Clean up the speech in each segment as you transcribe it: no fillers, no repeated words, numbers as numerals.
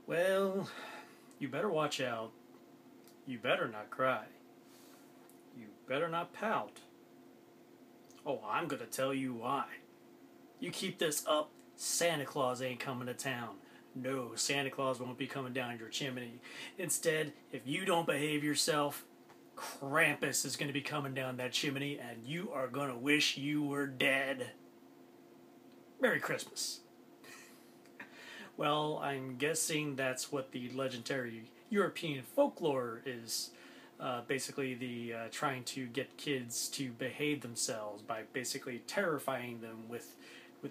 Well, you better watch out. You better not cry. You better not pout. Oh, I'm gonna tell you why. You keep this up, Santa Claus ain't coming to town. No, Santa Claus won't be coming down your chimney. Instead, if you don't behave yourself, Krampus is going to be coming down that chimney and you are going to wish you were dead. Merry Christmas. Well, I'm guessing that's what the legendary European folklore is. Basically, the trying to get kids to behave themselves by basically terrifying them with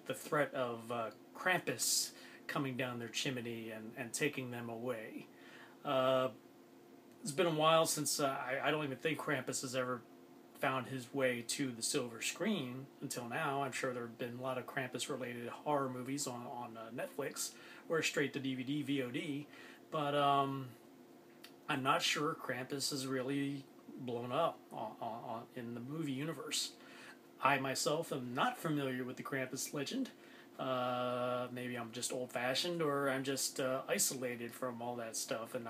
the threat of Krampus coming down their chimney and taking them away. It's been a while since I don't even think Krampus has ever found his way to the silver screen until now. I'm sure there have been a lot of Krampus-related horror movies on Netflix or straight to DVD, VOD, but I'm not sure Krampus is really blown up in the movie universe. I myself am not familiar with the Krampus legend. Maybe I'm just old-fashioned, or I'm just isolated from all that stuff, and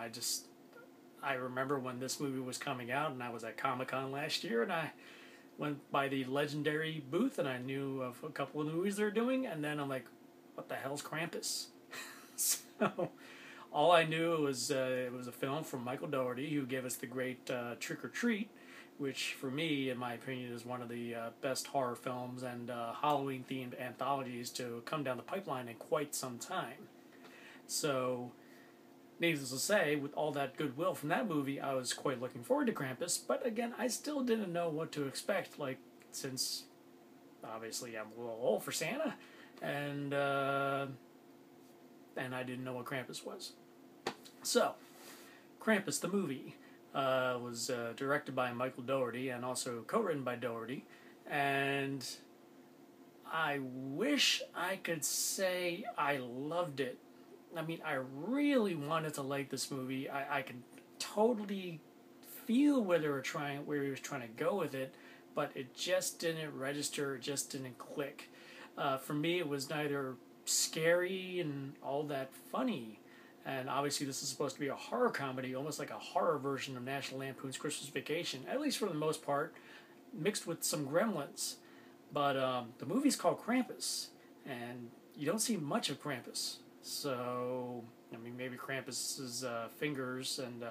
I remember when this movie was coming out, and I was at Comic-Con last year, and I went by the legendary booth, and I knew of a couple of movies they're doing, and then I'm like, what the hell's Krampus? So, all I knew was it was a film from Michael Dougherty, who gave us the great Trick or Treat, which for me, in my opinion, is one of the best horror films and Halloween-themed anthologies to come down the pipeline in quite some time. So, needless to say, with all that goodwill from that movie, I was quite looking forward to Krampus, but again, I still didn't know what to expect, since obviously I'm a little old for Santa, and I didn't know what Krampus was. So, Krampus, the movie, was directed by Michael Dougherty and also co-written by Dougherty, and I wish I could say I loved it. I mean, I really wanted to like this movie. I can totally feel where he was trying to go with it, but it just didn't register. It just didn't click. For me, it was neither scary and all that funny. And obviously, this is supposed to be a horror comedy, almost like a horror version of National Lampoon's Christmas Vacation, at least for the most part, mixed with some gremlins. But the movie's called Krampus, and you don't see much of Krampus. So, I mean, maybe Krampus's fingers and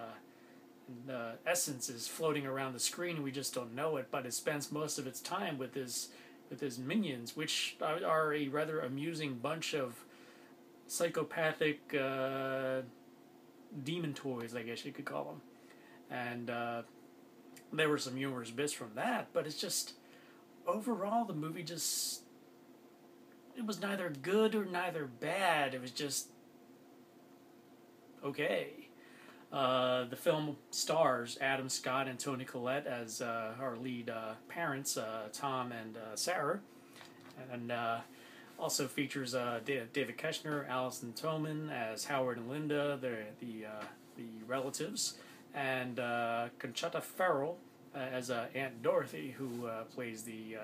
essence is floating around the screen, and we just don't know it. But it spends most of its time with his minions, which are a rather amusing bunch of psychopathic demon toys, I guess you could call them. And there were some humorous bits from that, but it's just, overall, the movie just, it was neither good or neither bad. It was just okay. The film stars Adam Scott and Toni Collette as our lead parents, Tom and Sarah, and also features David Koechner, Alison Toman as Howard and Linda, the relatives, and Conchata Ferrell as Aunt Dorothy, who plays the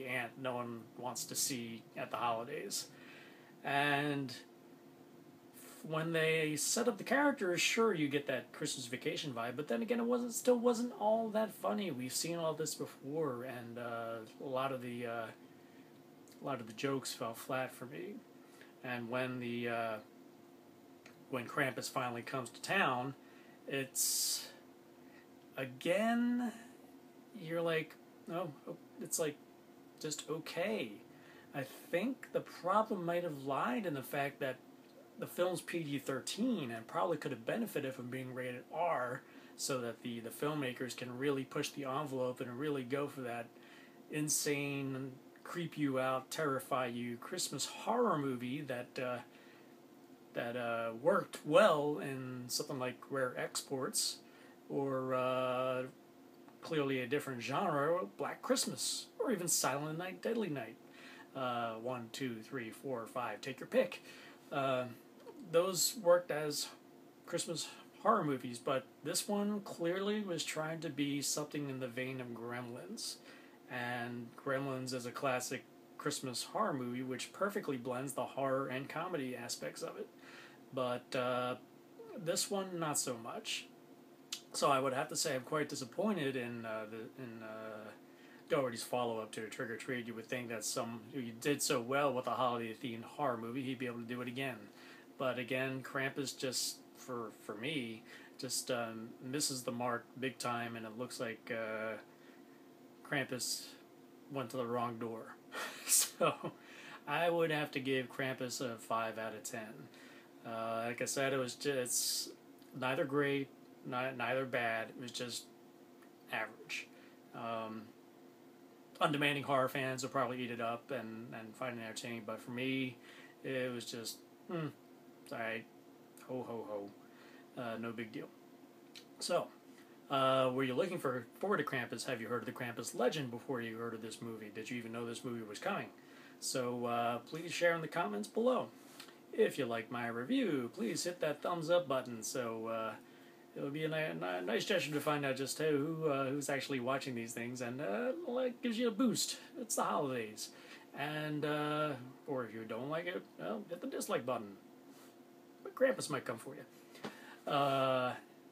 aunt no one wants to see at the holidays. And when they set up the characters, sure, you get that Christmas Vacation vibe, but then again, it still wasn't all that funny. We've seen all this before, and a lot of the jokes fell flat for me. And when Krampus finally comes to town, it's, again, you're like, oh, it's like just okay. I think the problem might have lied in the fact that the film's PG-13 and probably could have benefited from being rated R, so that the filmmakers can really push the envelope and really go for that insane, creep you out, terrify you Christmas horror movie that worked well in something like Rare Exports, or clearly a different genre, Black Christmas, or even Silent Night, Deadly Night. 1, 2, 3, 4, 5, take your pick. Those worked as Christmas horror movies, but this one clearly was trying to be something in the vein of Gremlins. And Gremlins is a classic Christmas horror movie which perfectly blends the horror and comedy aspects of it. but this one not so much. So I would have to say I'm quite disappointed in Dougherty's follow-up to Trick or Treat. You would think that who did so well with a holiday-themed horror movie, he'd be able to do it again. But again, Krampus just, for me, just misses the mark big time, and it looks like Krampus went to the wrong door. So I would have to give Krampus a 5 out of 10. Like I said, it's neither great, neither bad. It was just average. Undemanding horror fans will probably eat it up and find it entertaining, but for me, it was just, alright, ho ho ho, no big deal. So, were you looking forward to Krampus? Have you heard of the Krampus legend before you heard of this movie? Did you even know this movie was coming? So, please share in the comments below. If you like my review, please hit that thumbs up button, so it would be a nice gesture to find out just who's actually watching these things, and it gives you a boost. It's the holidays. And, or if you don't like it, well, hit the dislike button. But Krampus might come for you.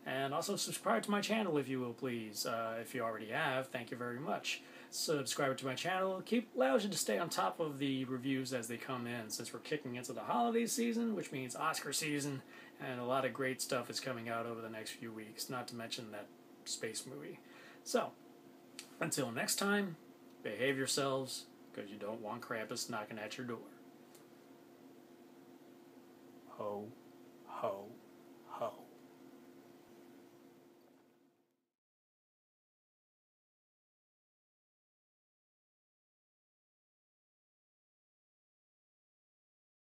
And also subscribe to my channel if you will, please. If you already have, thank you very much. Subscribe to my channel. Allows you to stay on top of the reviews as they come in, since we're kicking into the holiday season, which means Oscar season, and a lot of great stuff is coming out over the next few weeks, not to mention that space movie. So, until next time, behave yourselves, because you don't want Krampus knocking at your door. Ho, ho.